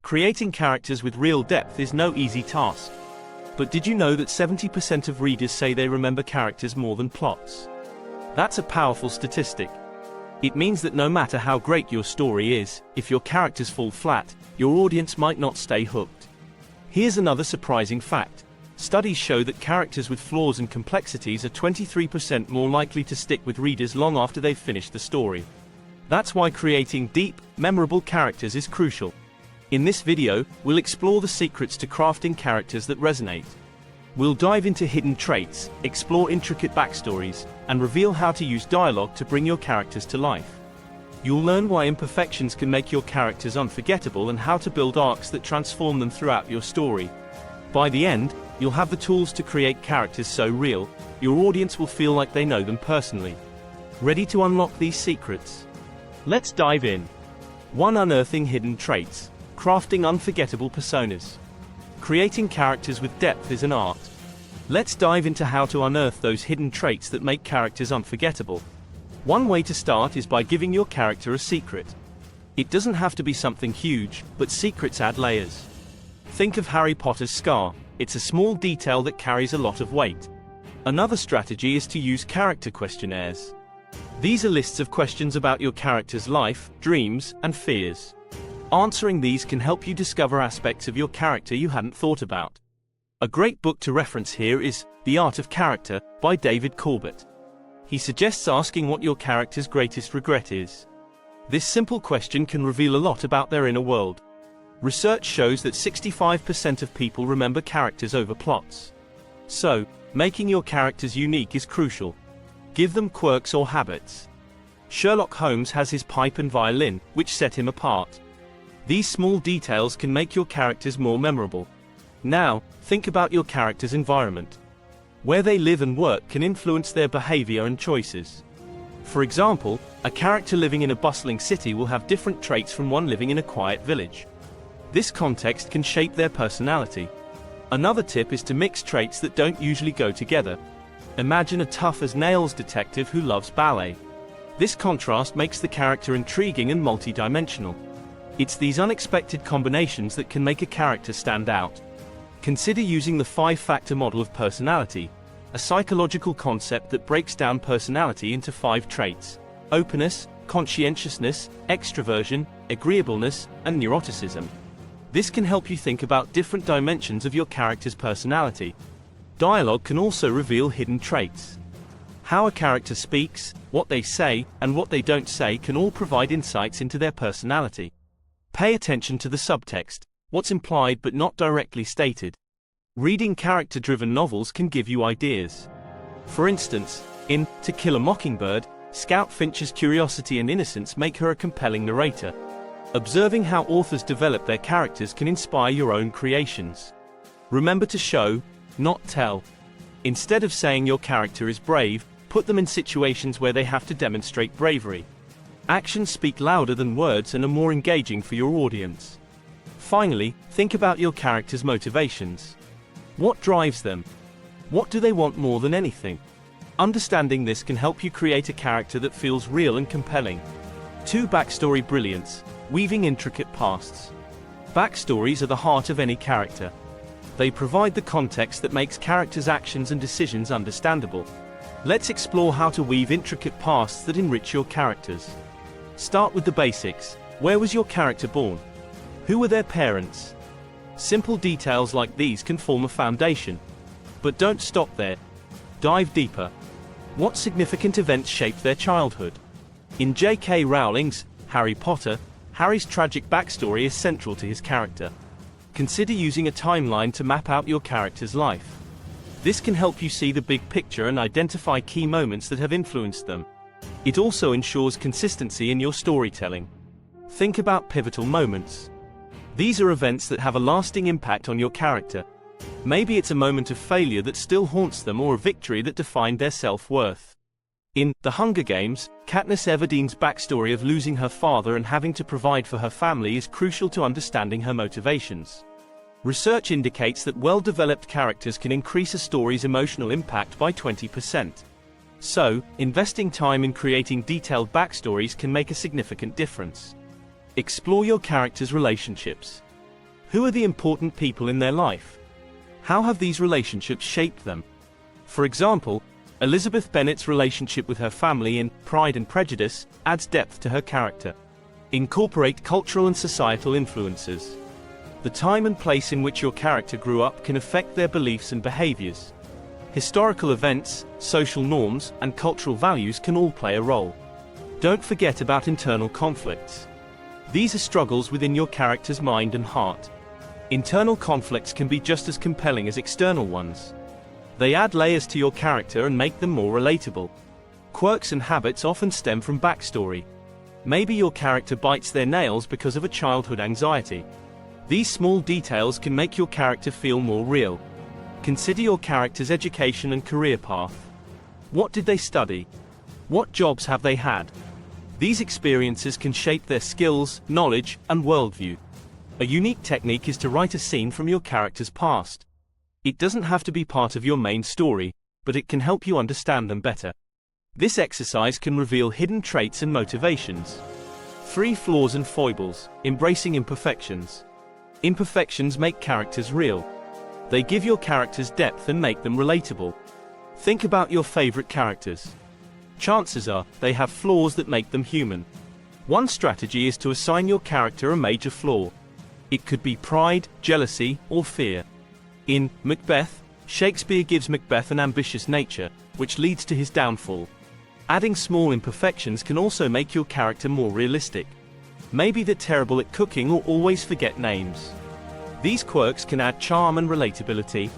Creating characters with real depth is no easy task. But did you know that 70% of readers say they remember characters more than plots? That's a powerful statistic. It means that no matter how great your story is, if your characters fall flat, your audience might not stay hooked. Here's another surprising fact. Studies show that characters with flaws and complexities are 23% more likely to stick with readers long after they've finished the story. That's why creating deep, memorable characters is crucial. In this video, we'll explore the secrets to crafting characters that resonate. We'll dive into hidden traits, explore intricate backstories, and reveal how to use dialogue to bring your characters to life. You'll learn why imperfections can make your characters unforgettable and how to build arcs that transform them throughout your story. By the end, you'll have the tools to create characters so real, your audience will feel like they know them personally. Ready to unlock these secrets? Let's dive in. 1. Unearthing hidden traits. Crafting unforgettable personas. Creating characters with depth is an art. Let's dive into how to unearth those hidden traits that make characters unforgettable. One way to start is by giving your character a secret. It doesn't have to be something huge, but secrets add layers. Think of Harry Potter's scar. It's a small detail that carries a lot of weight. Another strategy is to use character questionnaires. These are lists of questions about your character's life, dreams, and fears. Answering these can help you discover aspects of your character you hadn't thought about. A great book to reference here is The Art of Character by David Corbett. He suggests asking what your character's greatest regret is. This simple question can reveal a lot about their inner world. Research shows that 65% of people remember characters over plots. So, making your characters unique is crucial. Give them quirks or habits. Sherlock Holmes has his pipe and violin, which set him apart. These small details can make your characters more memorable. Now, think about your character's environment. Where they live and work can influence their behavior and choices. For example, a character living in a bustling city will have different traits from one living in a quiet village. This context can shape their personality. Another tip is to mix traits that don't usually go together. Imagine a tough-as-nails detective who loves ballet. This contrast makes the character intriguing and multi-dimensional. It's these unexpected combinations that can make a character stand out. Consider using the 5-factor model of personality, a psychological concept that breaks down personality into 5 traits: openness, conscientiousness, extroversion, agreeableness, and neuroticism. This can help you think about different dimensions of your character's personality. Dialogue can also reveal hidden traits. How a character speaks, what they say, and what they don't say can all provide insights into their personality. Pay attention to the subtext, what's implied but not directly stated. Reading character-driven novels can give you ideas. For instance, in To Kill a Mockingbird, Scout Finch's curiosity and innocence make her a compelling narrator. Observing how authors develop their characters can inspire your own creations. Remember to show, not tell. Instead of saying your character is brave, put them in situations where they have to demonstrate bravery. Actions speak louder than words and are more engaging for your audience. Finally, think about your character's motivations. What drives them? What do they want more than anything? Understanding this can help you create a character that feels real and compelling. 2. Backstory brilliance. Weaving intricate pasts. Backstories are the heart of any character. They provide the context that makes characters' actions and decisions understandable. Let's explore how to weave intricate pasts that enrich your characters. Start with the basics. Where was your character born? Who were their parents? Simple details like these can form a foundation. But don't stop there. Dive deeper. What significant events shaped their childhood? In J.K. Rowling's Harry Potter, Harry's tragic backstory is central to his character. Consider using a timeline to map out your character's life. This can help you see the big picture and identify key moments that have influenced them. It also ensures consistency in your storytelling. Think about pivotal moments. These are events that have a lasting impact on your character. Maybe it's a moment of failure that still haunts them or a victory that defined their self-worth. In The Hunger Games, Katniss Everdeen's backstory of losing her father and having to provide for her family is crucial to understanding her motivations. Research indicates that well-developed characters can increase a story's emotional impact by 20%. So, investing time in creating detailed backstories can make a significant difference. Explore your characters' relationships. Who are the important people in their life? How have these relationships shaped them? For example, Elizabeth Bennet's relationship with her family in Pride and Prejudice adds depth to her character. Incorporate cultural and societal influences. The time and place in which your character grew up can affect their beliefs and behaviors. Historical events, social norms, and cultural values can all play a role. Don't forget about internal conflicts. These are struggles within your character's mind and heart. Internal conflicts can be just as compelling as external ones. They add layers to your character and make them more relatable. Quirks and habits often stem from backstory. Maybe your character bites their nails because of a childhood anxiety. These small details can make your character feel more real. Consider your character's education and career path. What did they study? What jobs have they had? These experiences can shape their skills, knowledge, and worldview. A unique technique is to write a scene from your character's past. It doesn't have to be part of your main story, but it can help you understand them better. This exercise can reveal hidden traits and motivations. 3 flaws and foibles, embracing imperfections. Imperfections make characters real. They give your characters depth and make them relatable. Think about your favorite characters. Chances are, they have flaws that make them human. One strategy is to assign your character a major flaw. It could be pride, jealousy, or fear. In Macbeth, Shakespeare gives Macbeth an ambitious nature, which leads to his downfall. Adding small imperfections can also make your character more realistic. Maybe they're terrible at cooking or always forget names. These quirks can add charm and relatability.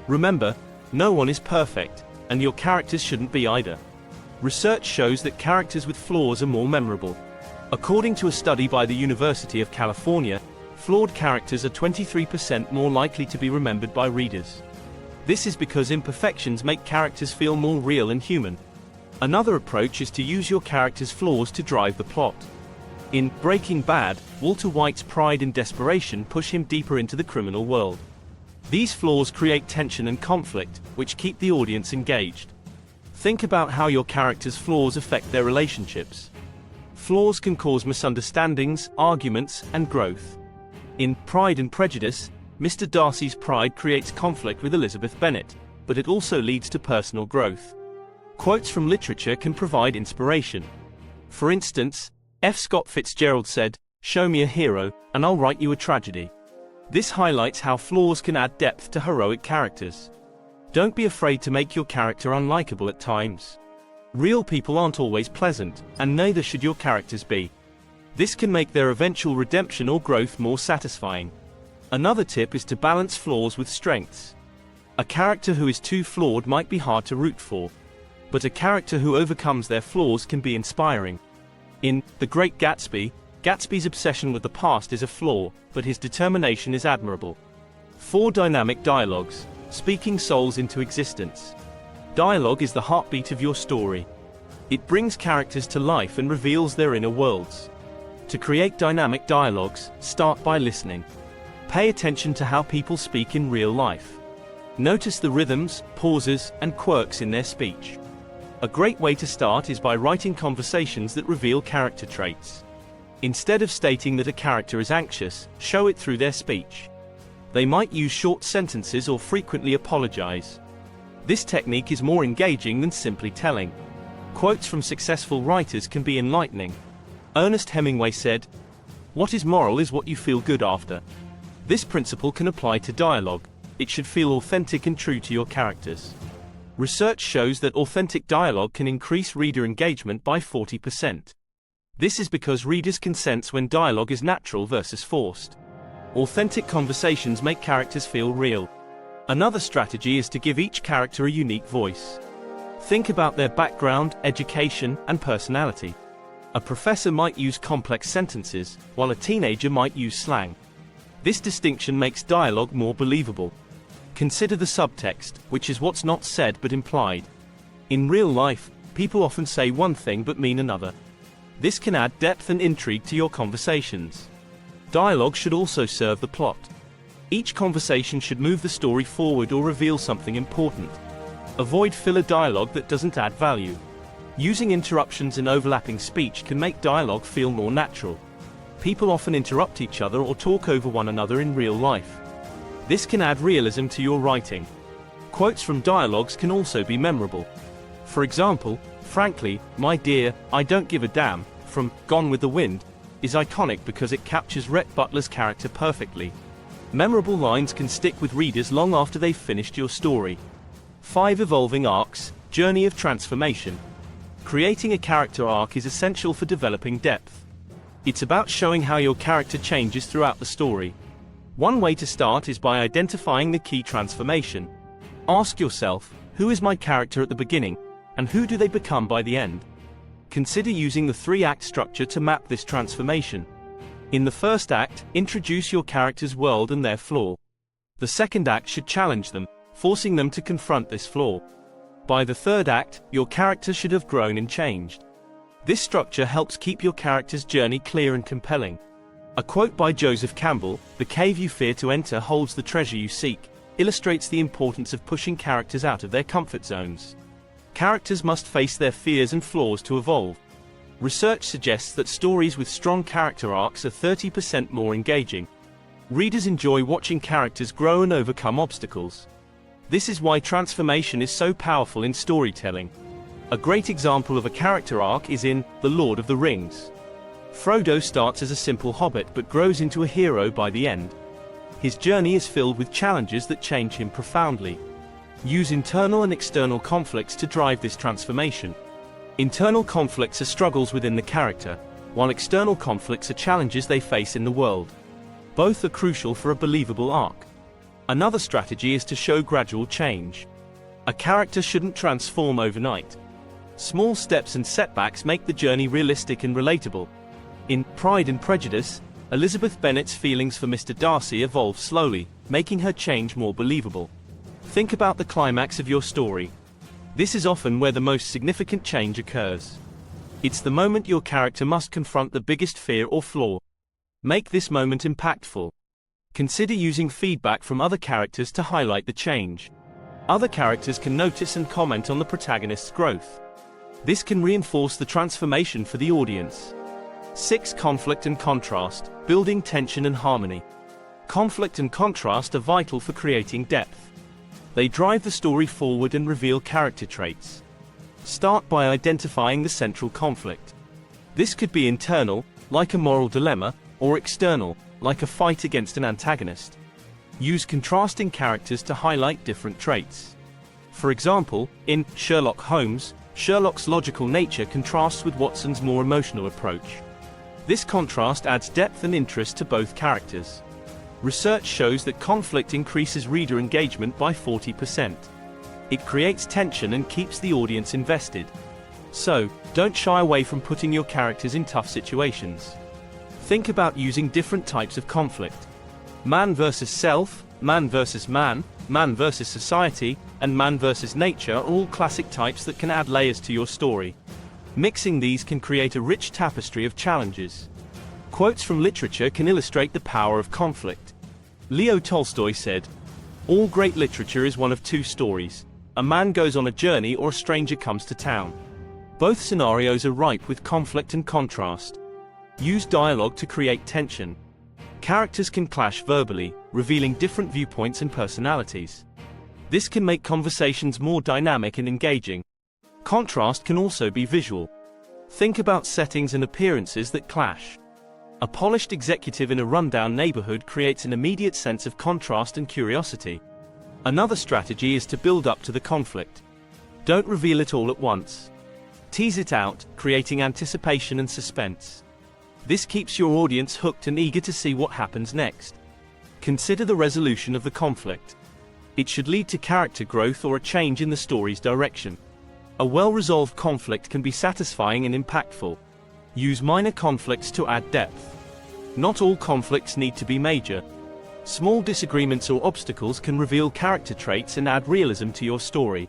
Remember, no one is perfect, and your characters shouldn't be either. Research shows that characters with flaws are more memorable. According to a study by the University of California, flawed characters are 23% more likely to be remembered by readers. This is because imperfections make characters feel more real and human. Another approach is to use your character's flaws to drive the plot. In Breaking Bad, Walter White's pride and desperation push him deeper into the criminal world. These flaws create tension and conflict, which keep the audience engaged. Think about how your character's flaws affect their relationships. Flaws can cause misunderstandings, arguments, and growth. In Pride and Prejudice, Mr. Darcy's pride creates conflict with Elizabeth Bennet, but it also leads to personal growth. Quotes from literature can provide inspiration. For instance, F. Scott Fitzgerald said, "Show me a hero, and I'll write you a tragedy." This highlights how flaws can add depth to heroic characters. Don't be afraid to make your character unlikable at times. Real people aren't always pleasant, and neither should your characters be. This can make their eventual redemption or growth more satisfying. Another tip is to balance flaws with strengths. A character who is too flawed might be hard to root for, but a character who overcomes their flaws can be inspiring. In The Great Gatsby, Gatsby's obsession with the past is a flaw, but his determination is admirable. 4 dynamic dialogues, speaking souls into existence. Dialogue is the heartbeat of your story. It brings characters to life and reveals their inner worlds. To create dynamic dialogues, start by listening. Pay attention to how people speak in real life. Notice the rhythms, pauses, and quirks in their speech. A great way to start is by writing conversations that reveal character traits. Instead of stating that a character is anxious, show it through their speech. They might use short sentences or frequently apologize. This technique is more engaging than simply telling. Quotes from successful writers can be enlightening. Ernest Hemingway said, "What is moral is what you feel good after." This principle can apply to dialogue. It should feel authentic and true to your characters. Research shows that authentic dialogue can increase reader engagement by 40%. This is because readers can sense when dialogue is natural versus forced. Authentic conversations make characters feel real. Another strategy is to give each character a unique voice. Think about their background, education, and personality. A professor might use complex sentences, while a teenager might use slang. This distinction makes dialogue more believable. Consider the subtext, which is what's not said but implied. In real life, people often say one thing but mean another. This can add depth and intrigue to your conversations. Dialogue should also serve the plot. Each conversation should move the story forward or reveal something important. Avoid filler dialogue that doesn't add value. Using interruptions and overlapping speech can make dialogue feel more natural. People often interrupt each other or talk over one another in real life. This can add realism to your writing. Quotes from dialogues can also be memorable. For example, "Frankly, my dear, I don't give a damn," from Gone with the Wind, is iconic because it captures Rhett Butler's character perfectly. Memorable lines can stick with readers long after they've finished your story. 5 Evolving arcs, journey of transformation. Creating a character arc is essential for developing depth. It's about showing how your character changes throughout the story. One way to start is by identifying the key transformation. Ask yourself, who is my character at the beginning, and who do they become by the end? Consider using the 3-act structure to map this transformation. In the first act, introduce your character's world and their flaw. The second act should challenge them, forcing them to confront this flaw. By the third act, your character should have grown and changed. This structure helps keep your character's journey clear and compelling. A quote by Joseph Campbell, "The cave you fear to enter holds the treasure you seek," illustrates the importance of pushing characters out of their comfort zones. Characters must face their fears and flaws to evolve. Research suggests that stories with strong character arcs are 30% more engaging. Readers enjoy watching characters grow and overcome obstacles. This is why transformation is so powerful in storytelling. A great example of a character arc is in The Lord of the Rings. Frodo starts as a simple hobbit but grows into a hero by the end. His journey is filled with challenges that change him profoundly. Use internal and external conflicts to drive this transformation. Internal conflicts are struggles within the character, while external conflicts are challenges they face in the world. Both are crucial for a believable arc. Another strategy is to show gradual change. A character shouldn't transform overnight. Small steps and setbacks make the journey realistic and relatable. In Pride and Prejudice, Elizabeth Bennet's feelings for Mr. Darcy evolve slowly, making her change more believable. Think about the climax of your story. This is often where the most significant change occurs. It's the moment your character must confront the biggest fear or flaw. Make this moment impactful. Consider using feedback from other characters to highlight the change. Other characters can notice and comment on the protagonist's growth. This can reinforce the transformation for the audience. 6 Conflict and contrast, building tension and harmony. Conflict and contrast are vital for creating depth. They drive the story forward and reveal character traits. Start by identifying the central conflict. This could be internal, like a moral dilemma, or external, like a fight against an antagonist. Use contrasting characters to highlight different traits. For example, in Sherlock Holmes, Sherlock's logical nature contrasts with Watson's more emotional approach. This contrast adds depth and interest to both characters. Research shows that conflict increases reader engagement by 40%. It creates tension and keeps the audience invested. So, don't shy away from putting your characters in tough situations. Think about using different types of conflict. Man versus self, man versus man, man versus society, and man versus nature are all classic types that can add layers to your story. Mixing these can create a rich tapestry of challenges. Quotes from literature can illustrate the power of conflict. Leo Tolstoy said, "All great literature is one of 2 stories. A man goes on a journey or a stranger comes to town." Both scenarios are ripe with conflict and contrast. Use dialogue to create tension. Characters can clash verbally, revealing different viewpoints and personalities. This can make conversations more dynamic and engaging. Contrast can also be visual. Think about settings and appearances that clash. A polished executive in a rundown neighborhood creates an immediate sense of contrast and curiosity. Another strategy is to build up to the conflict. Don't reveal it all at once. Tease it out, creating anticipation and suspense. This keeps your audience hooked and eager to see what happens next. Consider the resolution of the conflict. It should lead to character growth or a change in the story's direction. A well-resolved conflict can be satisfying and impactful. Use minor conflicts to add depth. Not all conflicts need to be major. Small disagreements or obstacles can reveal character traits and add realism to your story.